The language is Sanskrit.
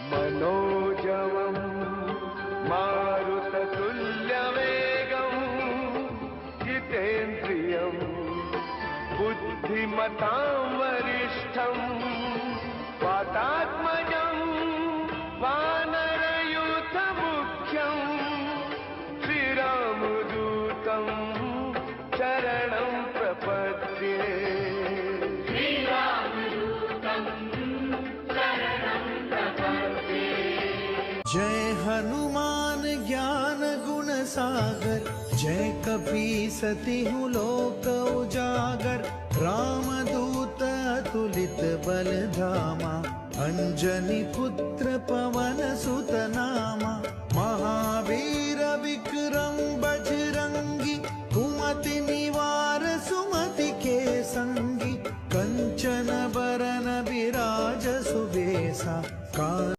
मनोजवं मारुततुल्यवेगं जितेन्द्रियं बुद्धिमतां वरिष्ठं वातात्मजं वानरयूथमुख्यं श्रीरामदूतं शरणं प्रपद्ये। जय हनुमान ज्ञान गुण सागर, जय कपी सतिहु लोक उजागर। रामदूत अतुलित बल धामा, अंजनी पुत्र